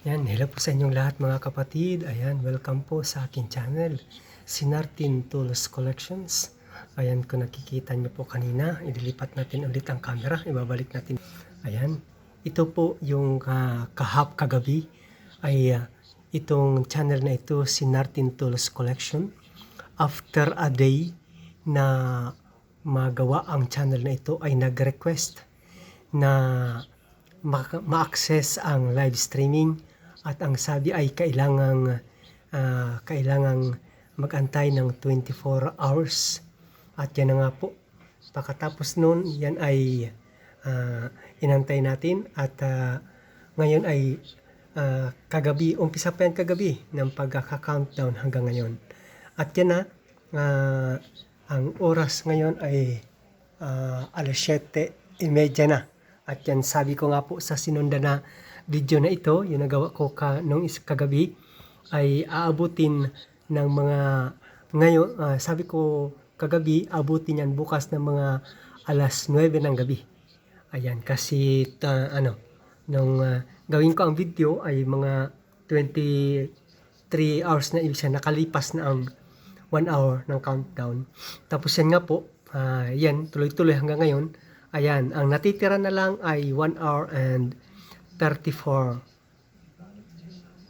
Yan, hello po sa inyong lahat mga kapatid. Ayan, welcome po sa aking channel, Sinartin Tools Collections. Ayan, kung nakikita nyo po kanina, ililipat natin ulit ang camera, ibabalik natin. Ayan, ito po yung kagabi ay itong channel na ito, Sinartin Tools Collection. After a day na magawa ang channel na ito ay nag-request na ma-access ang live streaming at ang sabi ay kailangang mag-antay ng 24 hours at yan na nga po, pagkatapos nun yan ay inantay natin at ngayon ay kagabi, umpisa pa yan kagabi ng pagkaka-countdown hanggang ngayon at yan na ang oras ngayon ay alas 7:30 na. At yan, sabi ko nga po sa sinunda na video na ito, yung nagawa ko nung kagabi, ay aabutin ng mga, ngayon, sabi ko kagabi, aabutin yan bukas ng mga alas 9 ng gabi. Ayan, kasi, nung gawin ko ang video ay mga 23 hours na, ibig sabihin, nakalipas na ang 1 hour ng countdown. Tapos yan nga po, yan, tuloy-tuloy hanggang ngayon. Ayan, ang natitira na lang ay 1 hour and 34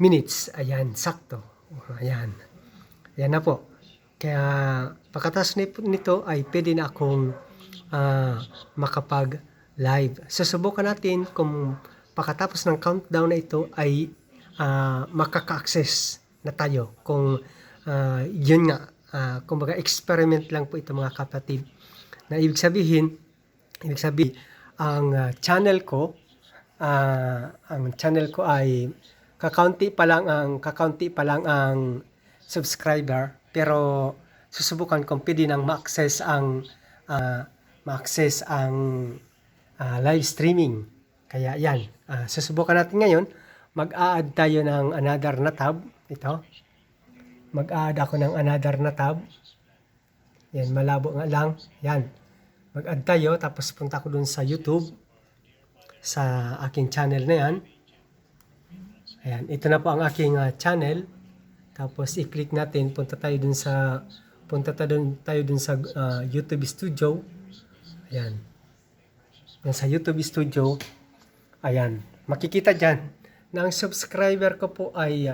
minutes. Ayan, sakto. Ayan. Ayan na po. Kaya pagkatapos nito ay pwede na akong makapag-live. Susubukan natin kung pagkatapos ng countdown na ito ay makaka-access na tayo. Kung yun nga, kumbaga experiment lang po ito mga kapatid. Na ibig sabihin, ang channel ko ay kakaunti pa lang ang subscriber, pero susubukan kung pwede nang ma-access ang live streaming. Kaya yan, susubukan natin ngayon. Mag-a-add tayo ng another na tab. Ito, mag-a-add ako ng another na tab. Yan, malabo nga lang. Yan, mag-add tayo, tapos punta ko dun sa YouTube, sa aking channel na yan. Ayan, ito na po ang aking channel. Tapos i-click natin, punta tayo dun sa YouTube Studio. Ayan. Yan sa YouTube Studio. Ayan, makikita dyan na ang subscriber ko po ay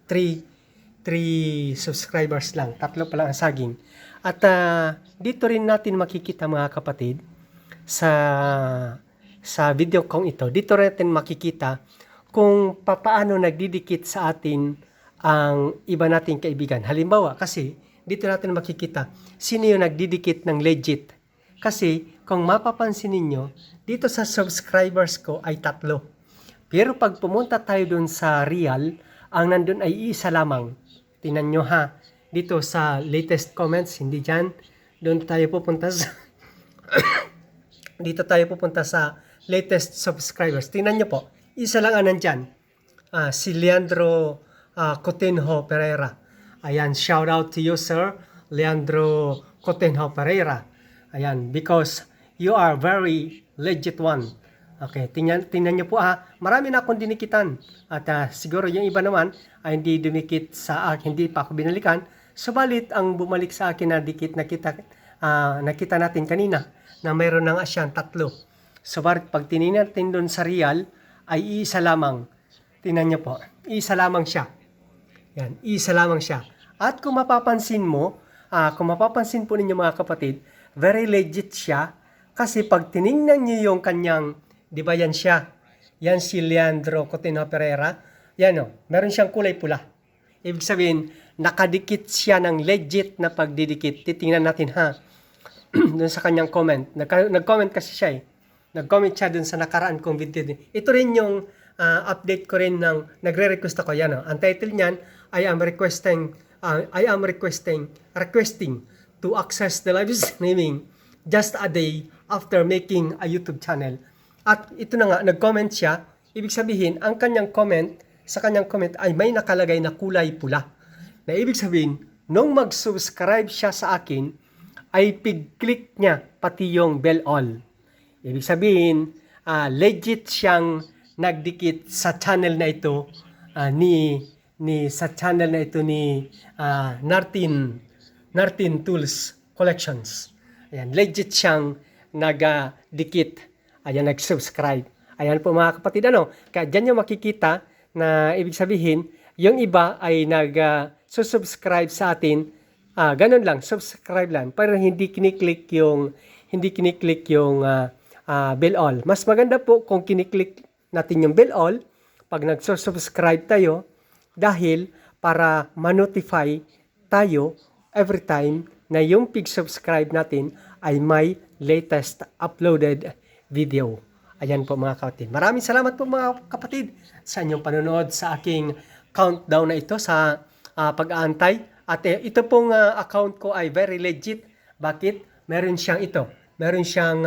3 subscribers lang. 3 pa lang ang saging. At dito rin natin makikita mga kapatid sa video kong ito. Dito rin natin makikita kung papaano nagdidikit sa atin ang iba nating kaibigan. Halimbawa, kasi dito natin makikita sino yung nagdidikit ng legit. Kasi kung mapapansin ninyo, dito sa subscribers ko ay 3. Pero pag pumunta tayo dun sa real, ang nandun ay isa lamang. Tingnan nyo ha. Dito sa latest comments, hindi dyan. Doon tayo pupunta sa dito tayo pupunta sa latest subscribers. Tingnan nyo po, isa lang ang nandyan. Si Leandro Coutinho Pereira. Ayan, shout out to you, sir. Leandro Coutinho Pereira. Ayan, because you are very legit one. Okay, tingnan nyo po marami na akong dinikitan. At siguro yung iba naman ay hindi dumikit sa akin, hindi pa ako binalikan. Subalit ang bumalik sa akin na dikit nakita natin kanina na mayroon na nga siyang 3. Subalit pag tinignan natin doon sa real ay isa lamang. Tingnan nyo po, isa lamang siya. Yan, isa lamang siya. At kung mapapansin po ninyo mga kapatid, very legit siya kasi pag tinignan nyo yung kanyang, di ba yan siya? Yan si Leandro Coutinho Pereira. Yan meron siyang kulay pula. Ibig sabihin, nakadikit siya ng legit na pagdidikit. Titingnan natin doon sa kanyang comment. Nag-comment kasi siya Nag-comment siya doon sa nakaraan kong video. Ito rin yung update ko rin ng nagre-request ako. Yan ang title niyan, I am requesting to access the live streaming just a day after making a YouTube channel. At ito na nga, nag-comment siya. Ibig sabihin, ang kanyang comment, sa kanyang comment ay may nakalagay na kulay pula. Na ibig sabihin, nung mag-subscribe siya sa akin, ay pig-click niya pati yung bell all. Ibig sabihin, legit siyang nagdikit sa channel na ito sa channel na ito ni Nartin Tools Collections. Ayan, legit siyang nagdikit. Ayan, nag-subscribe. Ayan po mga kapatid, kaya dyan yung makikita na ibig sabihin, yung iba ay nag-subscribe sa atin. Ganun lang, subscribe lang. Pero hindi kiniklik yung bell all. Mas maganda po kung kiniklik natin yung bell all pag nag-subscribe tayo dahil para ma-notify tayo every time na yung pig-subscribe natin ay may latest uploaded video. Ayan po mga kapatid. Maraming salamat po mga kapatid sa inyong panonood sa aking countdown na ito sa pag-aantay. At ito pong account ko ay very legit. Bakit? Meron siyang ito. Meron siyang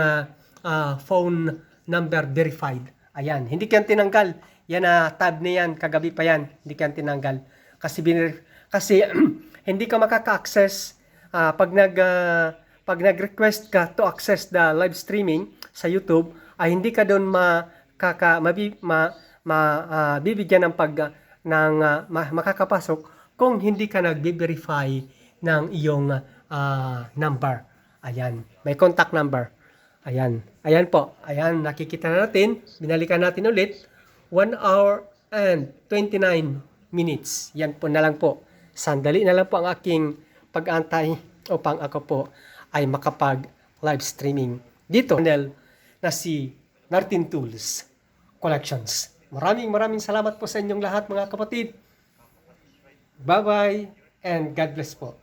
phone number verified. Ayan. Hindi ko yan tinanggal. Yan tab na yan. Kagabi pa yan. Hindi ko yan tinanggal. Kasi hindi ka makaka-access pag nag-request ka to access the live streaming sa YouTube, ay hindi ka doon bibigyan ng makakapasok kung hindi ka nag-verify ng iyong number. Ayan, may contact number. Ayan, ayan po. Ayan, nakikita na natin. Binalikan natin ulit. 1 hour and 29 minutes. Yan po na lang po. Sandali na lang po ang aking pag-antay upang ako po ay makapag live streaming dito na si Nartin Tools Collections. Maraming salamat po sa inyong lahat mga kapatid. Bye-bye and God bless po.